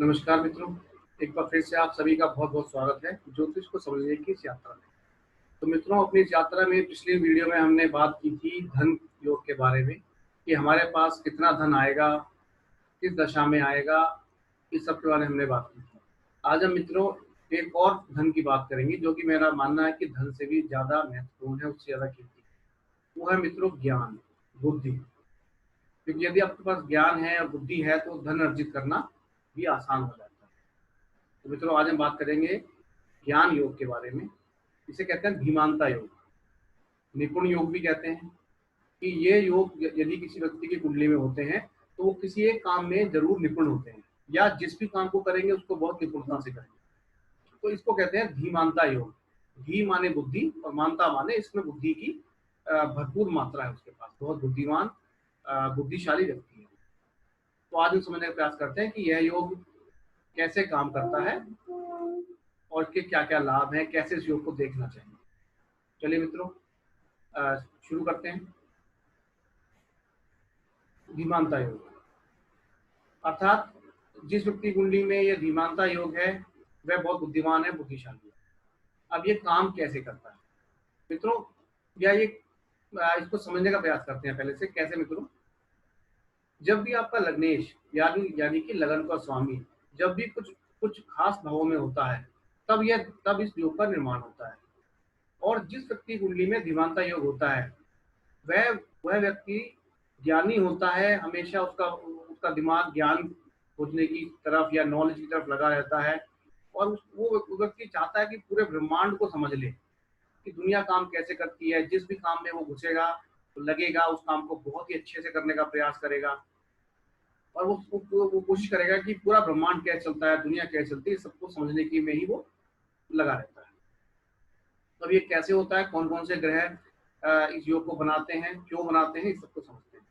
नमस्कार मित्रों, एक बार फिर से आप सभी का बहुत-बहुत स्वागत है ज्योतिष को समझने की इस यात्रा में। तो मित्रों, अपनी इस यात्रा में पिछली वीडियो में हमने बात की थी धन योग के बारे में कि हमारे पास कितना धन आएगा, किस दशा में आएगा, इस सब के बारे में हमने बात की थी। आज हम मित्रों एक और धन की बात करेंगे जो कि मेरा मानना है कि धन से भी ज़्यादा महत्वपूर्ण है, उससे ज़्यादा कीमती है। वो है मित्रों ज्ञान, बुद्धि। क्योंकि यदि आपके पास ज्ञान है और बुद्धि है तो धन अर्जित करना भी आसान हो जाता है। तो मित्रों, आज हम बात करेंगे ज्ञान योग के बारे में। इसे कहते हैं धीमानता योग, निपुण योग भी कहते हैं। कि ये योग यदि किसी व्यक्ति की कुंडली में होते हैं तो वो किसी एक काम में जरूर निपुण होते हैं, या जिस भी काम को करेंगे उसको बहुत निपुणता से करेंगे। तो इसको कहते हैं धीमानता योग। धी माने बुद्धि और मानता माने इसमें बुद्धि की भरपूर मात्रा है, उसके पास बहुत बुद्धिमान बुद्धिशाली व्यक्ति है। तो आज हम समझने का प्रयास करते हैं कि यह योग कैसे काम करता है और इसके क्या क्या लाभ हैं, कैसे इस योग को देखना चाहिए। चलिए मित्रों, शुरू करते हैं। धीमानता योग अर्थात जिस व्यक्ति कुंडली में यह धीमानता योग है वह बहुत बुद्धिमान है, बुद्धिशाली है। अब ये काम कैसे करता है मित्रों, या ये इसको समझने का प्रयास करते हैं पहले से। कैसे मित्रों, जब भी आपका लग्नेश यानी यानी कि लगन का स्वामी जब भी कुछ कुछ खास भावों में होता है तब इस योग का निर्माण होता है। और जिस व्यक्ति कुंडली में धीमानता योग होता है वह वह व्यक्ति ज्ञानी होता है। हमेशा उसका उसका दिमाग ज्ञान खोजने की तरफ या नॉलेज की तरफ लगा रहता है। और वो व्यक्ति चाहता है कि पूरे ब्रह्मांड को समझ ले कि दुनिया काम कैसे करती है। जिस भी काम में वो घुसेगा तो लगेगा उस काम को बहुत ही अच्छे से करने का प्रयास करेगा। और वो कोशिश करेगा कि पूरा ब्रह्मांड कैसे चलता है, दुनिया कैसे चलती है, सबको समझने की में ही वो लगा रहता है। तो ये कैसे होता है, कौन कौन से ग्रह इस योग को बनाते हैं, क्यों बनाते हैं, इस सबको समझते हैं।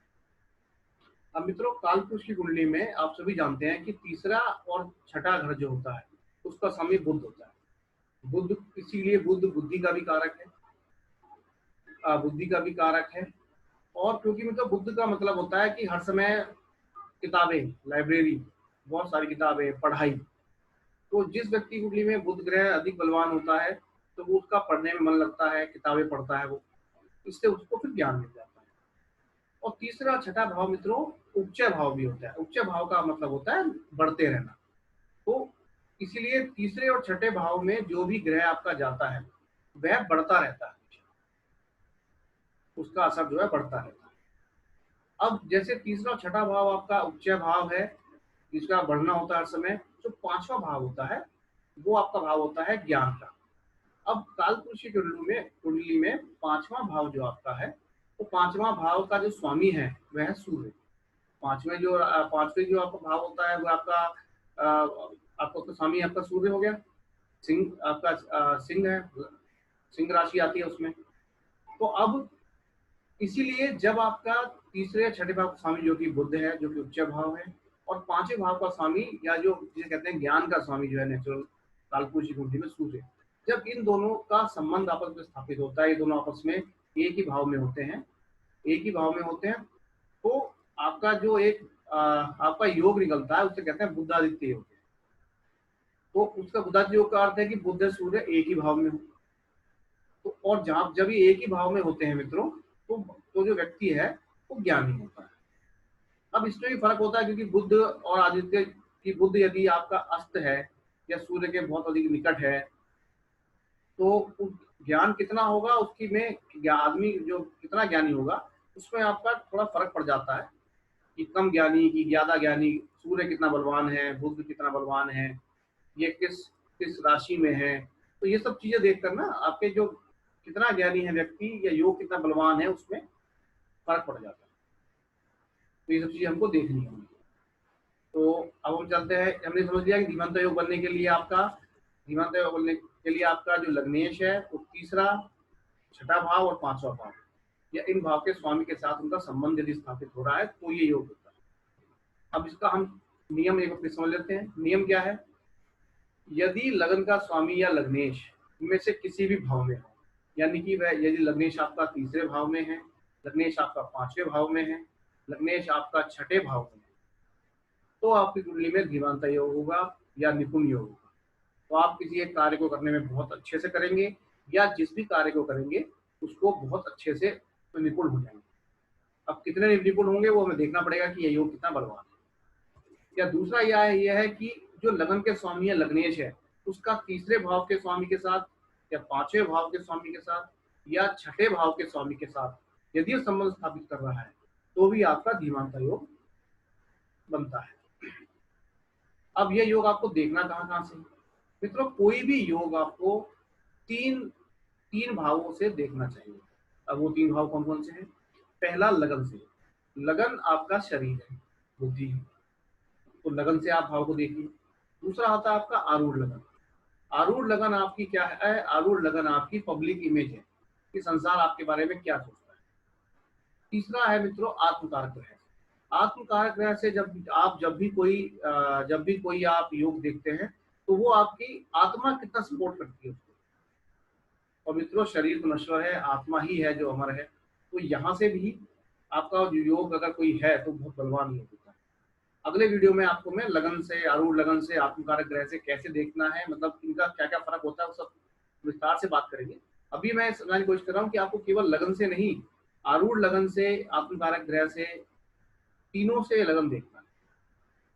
अब मित्रों, कालपुरुष की कुंडली में आप सभी जानते हैं कि तीसरा और छठा घर जो होता है उसका स्वामी बुध होता है। बुध इसीलिए बुध बुद्धि का भी कारक है, बुद्धि का भी कारक है। और क्योंकि मतलब बुद्ध का मतलब होता है कि हर समय किताबें, लाइब्रेरी, बहुत सारी किताबें, पढ़ाई। तो जिस व्यक्ति की कुंडली में बुध ग्रह अधिक बलवान होता है तो वो उसका पढ़ने में मन लगता है, किताबें पढ़ता है वो, इससे उसको फिर ज्ञान मिल जाता है। और तीसरा छठा भाव मित्रों उपचय भाव भी होता है। उपचय भाव का मतलब होता है बढ़ते रहना। तो इसीलिए तीसरे और छठे भाव में जो भी ग्रह आपका जाता है वह बढ़ता रहता है, उसका असर जो है बढ़ता रहता है। अब जैसे तीसरा और छठा भाव आपका उपचय भाव है जिसका बढ़ना होता है हर समय, जो पांचवा भाव होता है वो आपका भाव होता है ज्ञान का। अब कालपुरुष की कुंडली में पांचवा भाव जो आपका है, वो पांचवा भाव का जो स्वामी है वह है सूर्य। पांचवे जो आपका भाव होता है वो आपका तो स्वामी आपका सूर्य हो गया। सिंह आपका सिंह है, सिंह राशि आती है उसमें। तो अब इसीलिए जब आपका तीसरे या छठे भाव का स्वामी जो कि बुध है, जो कि उच्च भाव है, और पांचवें भाव का स्वामी या जो जिसे कहते हैं ज्ञान का स्वामी जो है नेचुरल कालपुरुष की कुंडली में सूर्य, जब इन दोनों का संबंध आपस में स्थापित होता है, ये दोनों आपस में एक ही भाव में होते हैं, एक ही भाव में होते हैं, तो आपका जो एक आपका योग निकलता है उसे कहते हैं बुद्धादित्य योग। तो उसका बुद्धादित्य योग का अर्थ है कि बुध सूर्य एक ही भाव में हो। तो और जब ये एक ही भाव में होते हैं मित्रों, तो जो व्यक्ति है वो ज्ञानी होता है। अब इसमें भी फर्क होता है क्योंकि बुध और आदित्य की, बुध यदि आपका अस्त है या सूर्य के बहुत अधिक निकट है तो ज्ञान कितना होगा उसकी में आदमी जो कितना ज्ञानी होगा उसमें आपका थोड़ा फर्क पड़ जाता है कि कम ज्ञानी कि ज्यादा ज्ञानी, सूर्य कितना बलवान है, बुध कितना बलवान है, ये किस किस राशि में है। तो ये सब चीजें देखकर ना आपके जो कितना ज्ञानी है व्यक्ति या योग कितना बलवान है उसमें फर्क पड़ जाता है। तो ये सब चीजें हमको देखनी होंगी। तो अब हम चलते हैं, हमने समझ लिया कि धीमंत योग बनने के लिए आपका जो लग्नेश है वो तीसरा, छठा भाव और पांचवा भाव या इन भाव के स्वामी के साथ उनका संबंध यदि स्थापित हो रहा है तो ये योग होता है। अब इसका हम नियम एक बार समझ लेते हैं। नियम क्या है, यदि लगन का स्वामी या लग्नेश इनमें से किसी भी भाव में हो, यानी कि वह यदि लग्नेश आपका तीसरे भाव में है, लग्नेश आपका पांचवें भाव में है, लग्नेश आपका छठे भाव में है, तो आपकी कुंडली में धीमानता योग होगा या निपुण योग होगा। तो आप किसी एक कार्य को करने में बहुत अच्छे से करेंगे, या जिस भी कार्य को करेंगे उसको बहुत अच्छे से निपुण हो जाएंगे। अब कितने निपुण होंगे वो हमें देखना पड़ेगा कि ये योग कितना बलवान है। या दूसरा यह है कि जो लगन के स्वामी है लग्नेश है, उसका तीसरे भाव के स्वामी के साथ या पांचवें भाव के स्वामी के साथ या छठे भाव के स्वामी के साथ यदि वो संबंध स्थापित कर रहा है तो भी आपका धीमानता योग बनता है। अब यह योग आपको देखना कहाँ कहाँ से? मित्रों, कोई भी योग आपको तीन तीन भावों से देखना चाहिए। अब वो तीन भाव कौन कौन से हैं? पहला लगन से। लगन आपका शरीर है, बुद्धि है, तो लगन से आप भाव को देखिए। दूसरा आता है आपका आरूढ़ लगन। आरूढ़ लगन आपकी क्या है? आरूढ़ लगन आपकी पब्लिक इमेज है कि संसार आपके बारे में क्या सोचता है। तीसरा है मित्रों आत्मकारक ग्रह। आत्मकारक ग्रह से जब भी कोई आप योग देखते हैं तो वो आपकी आत्मा कितना सपोर्ट करती है उसको। और मित्रों, शरीर तो नश्वर है, आत्मा ही है जो अमर है। तो यहाँ से भी आपका जो योग अगर कोई है तो बहुत बलवान योग होता है। अगले वीडियो में आपको मैं लगन से, आरूढ़ लगन से, आत्मकारक ग्रह से कैसे देखना है, मतलब इनका क्या क्या फर्क होता है, वो सब विस्तार से बात करेंगे। अभी मैं समझाने की कोशिश कर रहा हूँ कि आपको केवल लगन से नहीं, आरूढ़ लगन से, आत्मकारक ग्रह से, तीनों से लगन देखना है।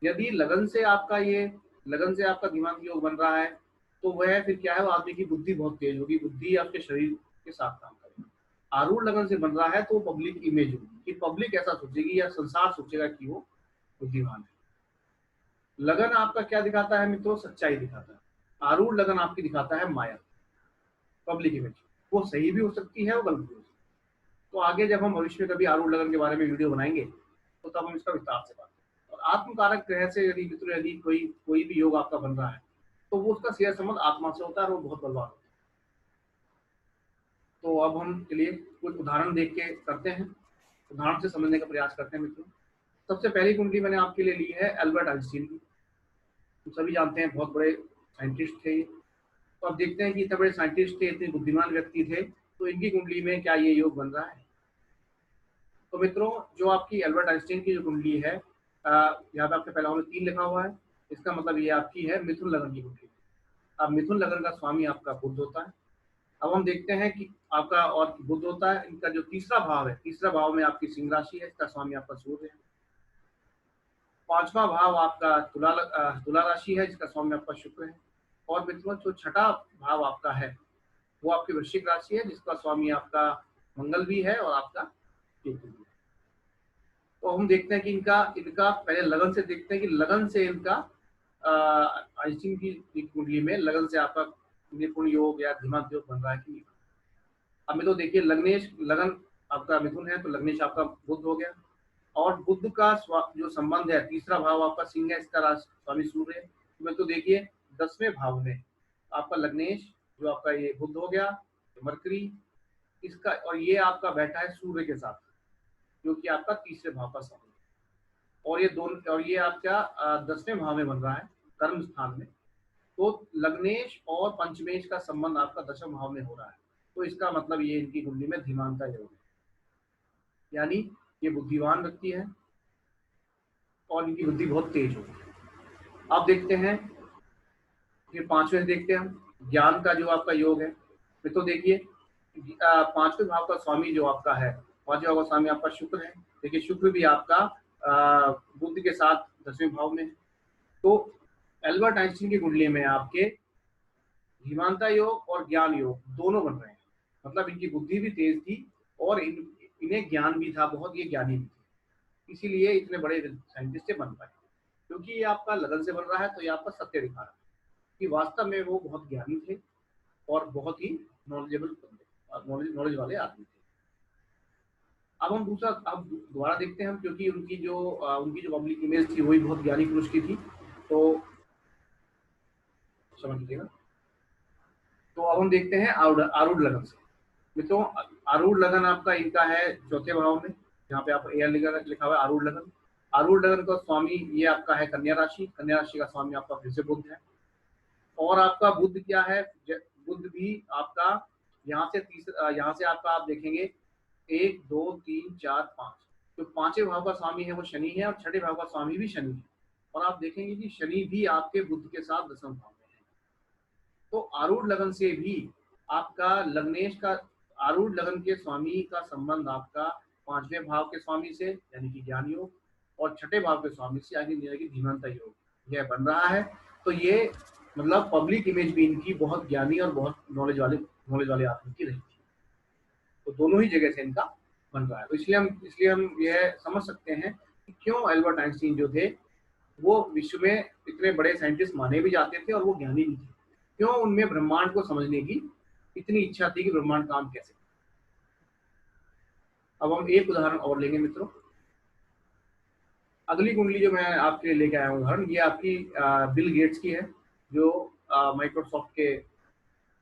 यदि लगन से आपका दिमाग योग बन रहा है तो वह फिर क्या है, वो आदमी की बुद्धि बहुत तेज होगी, बुद्धि आपके शरीर के साथ काम करेगी। आरूढ़ लगन से बन रहा है तो पब्लिक इमेज होगी कि पब्लिक ऐसा सोचेगी या संसार सोचेगा कि वो बुद्धिमान है। लगन आपका क्या दिखाता है मित्रों? सच्चाई दिखाता है। आरूढ़ लगन आपकी दिखाता है माया, पब्लिक इमेज। वो सही भी हो सकती है, वो गलत भी हो सकती है। तो आगे जब हम भविष्य में कभी आरूढ़ लगन के बारे में वीडियो बनाएंगे तो तब हम इसका विस्तार से बात करेंगे। और आत्मकारक ग्रह से यदि मित्रों यदि कोई भी योग आपका बन रहा है तो वो उसका सीधा संबंध आत्मा से होता है और वो बहुत बलवान होता है। तो अब हम चलिए कुछ उदाहरण देख के करते हैं, उदाहरण से समझने का प्रयास करते हैं मित्रों। सबसे पहली कुंडली मैंने आपके लिए ली है एल्बर्ट आइंस्टीन की। तो सभी जानते हैं बहुत बड़े साइंटिस्ट थे। तो अब देखते हैं कि इतने बड़े साइंटिस्ट थे, इतने बुद्धिमान व्यक्ति थे, तो इनकी कुंडली में क्या ये योग बन रहा है? तो मित्रों, जो आपकी एल्बर्ट आइंस्टीन की जो कुंडली है, यहाँ पे आपके पहला में 3 लिखा हुआ है, इसका मतलब ये आपकी है मिथुन लगन की कुंडली। अब मिथुन लगन का स्वामी आपका बुध होता है। अब हम देखते हैं कि आपका और बुध होता है, इनका जो तीसरा भाव है, तीसरा भाव में आपकी सिंह राशि है, इसका स्वामी आपका सूर्य है। पांचवा भाव आपका तुला राशि है, जिसका स्वामी आपका शुक्र है। और मित्रों, जो छठा भाव आपका है वो आपकी वृश्चिक राशि है, जिसका स्वामी आपका मंगल भी है और आपका केतु भी है। तो हम देखते हैं कि इनका इनका पहले लगन से देखते हैं कि लगन से इनका आइंस्टीन की कुंडली में लगन से आपका निपुण योग या धीमा योग बन रहा है कि नहीं। अब में तो देखिए लग्नेश लगन आपका मिथुन है तो लग्नेश आपका बुध हो गया। और बुध का जो संबंध है, तीसरा भाव आपका सिंह है, इसका स्वामी सूर्य है। में तो देखिए 10वें भाव में आपका लग्नेश जो आपका ये बुध हो गया, मरकरी इसका, और ये आपका बैठा है सूर्य के साथ जो कि आपका तीसरे भाव का स्वामी। और ये दोनों, और ये आपका 10वें भाव में बन रहा है कर्म स्थान में। तो लग्नेश और पंचमेश का संबंध आपका 10वें भाव में हो रहा है। तो इसका मतलब ये इनकी कुंडली में धीमानता योग है, यानी ये बुद्धिमान व्यक्ति है और इनकी बुद्धि बहुत तेज होगी। आप देखते हैं फिर पांचवें देखते हैं हम ज्ञान का जो आपका योग है। फिर तो देखिए पांचवें भाव का स्वामी जो आपका है, पांचवें भाव का स्वामी आपका शुक्र है। देखिए शुक्र भी आपका बुद्ध के साथ 10वें भाव में है। तो एल्बर्ट आइंस्टीन की कुंडली में आपके धीमानता योग और ज्ञान योग दोनों बन रहे हैं। मतलब इनकी बुद्धि भी तेज थी और इन्हें ज्ञान भी था, बहुत ये ज्ञानी भी थे, इसीलिए इतने बड़े साइंटिस्ट बन पाए। क्योंकि ये आपका लगन से बन रहा है तो ये आपका सत्य दिखा रहा है कि वास्तव में वो बहुत ज्ञानी थे और बहुत ही नॉलेजेबल नॉलेज वाले आदमी थे। अब हम दोबारा देखते हैं हम, क्योंकि उनकी जो पब्लिक इमेज थी वही बहुत ज्ञानी पुरुष की थी, तो समझ लीजिएगा। तो अब हम देखते हैं आरूढ़ लगन से। मित्रों, आरूढ़ लगन आपका इनका है चौथे भाव में, जहाँ पे आप एयर लिखा हुआ है आरूढ़ लगन। आरूढ़ लगन का स्वामी ये आपका है कन्या राशि, कन्या राशि का स्वामी आपका फिर से बुध है। और आपका बुध क्या है? बुध भी आपका यहाँ से आपका आप देखेंगे 1 2 3 4 5, जो पांचवें भाव का स्वामी है वो शनि है और छठे भाव का स्वामी भी शनि है। और आप देखेंगे कि शनि भी आपके बुध के साथ दसम भाव में है। तो आरूढ़ लगन से भी आपका लग्नेश का, आरूढ़ लगन के स्वामी का संबंध आपका पांचवें भाव के स्वामी से यानी कि ज्ञान योग, और छठे भाव के स्वामी से यानी कि धीमंता योग यह बन रहा है। तो ये मतलब पब्लिक इमेज भी इनकी बहुत ज्ञानी और बहुत नॉलेज वाले आदमी की रही थी। तो दोनों ही जगह से इनका बन रहा है। तो इसलिए हम यह समझ सकते हैं कि क्यों एल्बर्ट आइंस्टीन जो थे वो विश्व में इतने बड़े साइंटिस्ट माने भी जाते थे और वो ज्ञानी भी थे। क्यों उनमें ब्रह्मांड को समझने की इतनी इच्छा थी कि ब्रह्मांड काम कैसे। अब हम एक उदाहरण और लेंगे मित्रों। अगली कुंडली जो मैं आपके लिए लेके आया हूँ उदाहरण, ये आपकी बिल गेट्स की है, जो माइक्रोसॉफ्ट के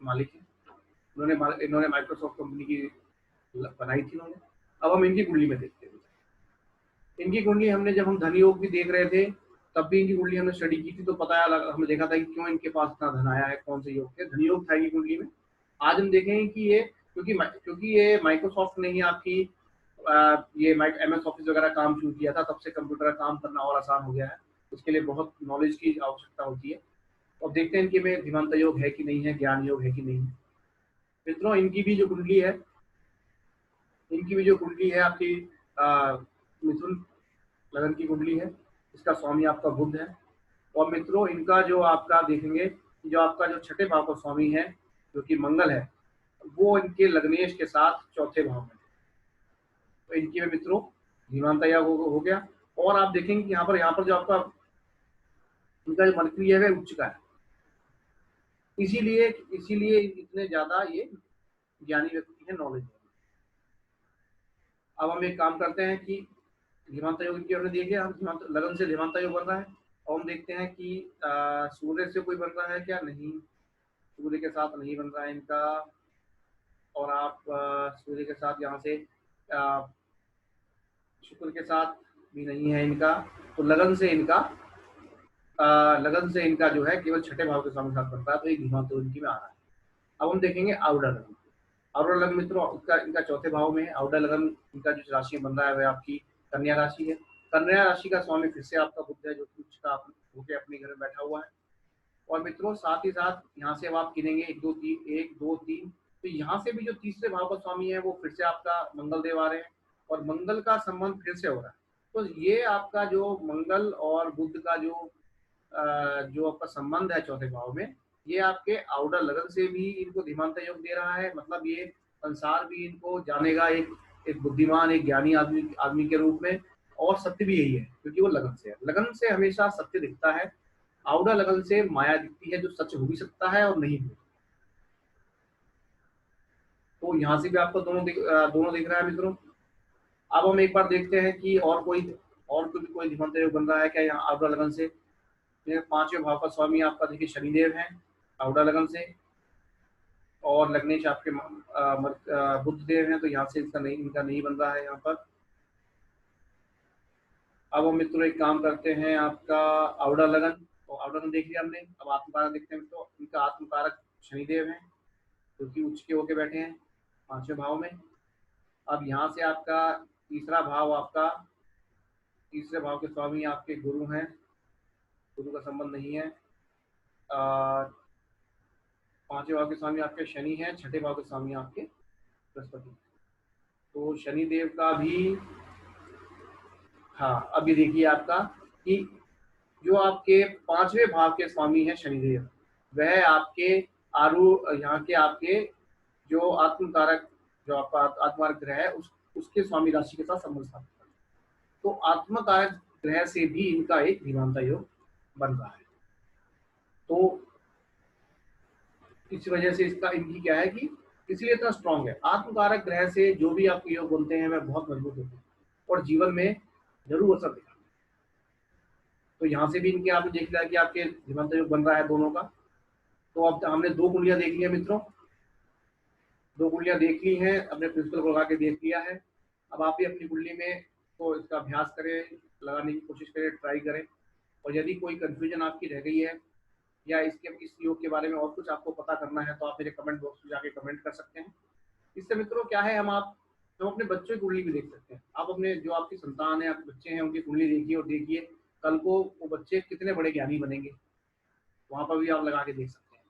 मालिक हैं। इन्होंने माइक्रोसॉफ्ट कंपनी की बनाई थी इन्होंने। अब हम इनकी कुंडली में देखते हैं। इनकी कुंडली हमने जब हम धन योग भी देख रहे थे तब भी इनकी कुंडली हमने स्टडी की थी, तो पता हमने देखा था कि क्यों इनके पास इतना धन आया है, कौन से योग थे, धन योग था इनकी कुंडली में। आज हम देखेंगे कि ये क्योंकि ये माइक्रोसॉफ्ट ने ही आपकी ये MS ऑफिस वगैरह काम शुरू किया था, तब से कंप्यूटर का काम करना और आसान हो गया है। उसके लिए बहुत नॉलेज की आवश्यकता होती है। और देखते हैं इनके में धीमंता योग है कि नहीं है, ज्ञान योग है कि नहीं है। मित्रों इनकी भी जो कुंडली है, आपकी मिथुन लगन की कुंडली है। इसका स्वामी आपका बुध है। और मित्रों इनका जो आपका देखेंगे, जो आपका जो छठे भाव का स्वामी है जो कि मंगल है, वो इनके लग्नेश के साथ चौथे भाव में। तो इनकी में मित्रों धीमानता योग हो गया। और आप देखेंगे कि यहाँ पर जो आपका इनका जो मरकरी है वह उच्च का है। इसीलिए इतने ज्यादा ये ज्ञानी व्यक्ति है, नॉलेज है। अब हम एक काम करते हैं कि धीमांता योग की हमने देखे, हम लगन से धीमांता योग बन रहा है। और हम देखते हैं कि सूर्य से कोई बन रहा है क्या, नहीं, सूर्य के साथ नहीं बन रहा है इनका। और आप सूर्य के साथ यहाँ से शुक्र के साथ भी नहीं है इनका। तो लगन से इनका जो है केवल छठे भाव के साथ बनता है। तो एक धीमांता योग इनकी में आ रहा है। अब हम देखेंगे आउडा लगन। आउडा लगन मित्रों इनका चौथे भाव में है। आउडा लगन इनका जो राशि बन रहा है वह आपकी कन्या राशि है। कन्या राशि का स्वामी फिर से आपका बुध है, जो कि उच्च का होकर अपने घर में बैठा हुआ है। और मित्रों साथ ही साथ यहाँ से अब आप गिनेंगे 1 2 3, तो यहाँ से भी जो तीसरे भाव का स्वामी है वो फिर से आपका मंगल देव आ रहे हैं, और मंगल का संबंध फिर से हो रहा है। तो ये आपका जो मंगल और बुध का जो आपका संबंध है चौथे भाव में, ये आपके आउडर लगन से भी इनको धीमांता योग दे रहा है। मतलब ये संसार भी इनको जानेगा एक बुद्धिमान, एक ज्ञानी आदमी के रूप में। और सत्य भी यही है क्योंकि वो लगन से है। लगन से हमेशा सत्य दिखता है, आउडा लगन से माया दिखती है, जो सच हो भी सकता है और नहीं भी। तो यहाँ से भी आपको दोनों दिख रहा है मित्रों। अब हम एक बार देखते हैं कि और कोई धीमांता योग बन रहा है क्या यहाँ आउडा लगन से। पांचवें भाव का स्वामी आपका देखिए शनिदेव है आउडा लगन से, और लग्नेश आपके बुध देव हैं। तो यहाँ से इनका नहीं बन रहा है यहाँ पर। अब हम मित्रों एक काम करते हैं, आपका आउडा लगन, तो आउडा लगन देख लिया हमने। अब आत्मकारक देखते हैं मित्रों। इनका आत्मकारक शनिदेव है जो कि उच्च के होके बैठे हैं पांचवें भाव में। अब यहाँ से आपका तीसरा भाव, आपका तीसरे भाव के स्वामी आपके गुरु हैं, गुरु का संबंध नहीं है। पांचवें भाव के स्वामी आपके शनि हैं, छठे भाव के स्वामी आपके बृहस्पति। तो शनिदेव का भी, हाँ अब ये देखिए आपका कि जो आपके पांचवें भाव के स्वामी है शनिदेव, वह आपके यहाँ के आपके जो आत्मकारक, जो आपका आत्मकारक ग्रह है उसके स्वामी राशि के साथ संबंध स्थापित करते हैं। तो आत्मकारक ग्रह से भी इनका एक धीमांता योग बन रहा है। तो इस वजह से इनकी क्या है कि इसलिए इतना स्ट्रांग है। आत्मकारक ग्रह से जो भी आपके योग बनते हैं वह बहुत मजबूत होते हैं और जीवन में जरूर असर दिखाते हैं। तो यहाँ से भी इनके आपने देख लिया कि आपके धीमांता योग बन रहा है दोनों का। तो अब हमने 2 कुंडलियां देख ली है मित्रों, 2 कुंडलियां देख ली हैं, अपने प्रिंसिपल को लगा के देख लिया है। अब आप भी अपनी कुंडली में तो इसका अभ्यास करें, लगाने की कोशिश करें, ट्राई करें। और यदि कोई कंफ्यूजन आपकी रह गई है या इस योग के बारे में और कुछ आपको पता करना है तो आप मेरे कमेंट बॉक्स में जाके कमेंट कर सकते हैं। इससे मित्रों क्या है, हम अपने बच्चों की कुंडली भी देख सकते हैं। आप अपने जो आपकी संतान है, आपके बच्चे हैं, उनकी कुंडली देखिए और देखिए कल को वो बच्चे कितने बड़े ज्ञानी बनेंगे, वहाँ पर भी आप लगा के देख सकते हैं।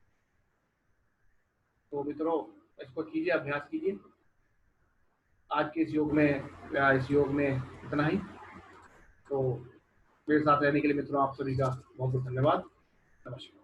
तो मित्रों इसको कीजिए, अभ्यास कीजिए। आज के इस योग में इतना ही। तो मेरे साथ रहने के लिए मित्रों आप सभी का बहुत बहुत धन्यवाद। नमस्कार।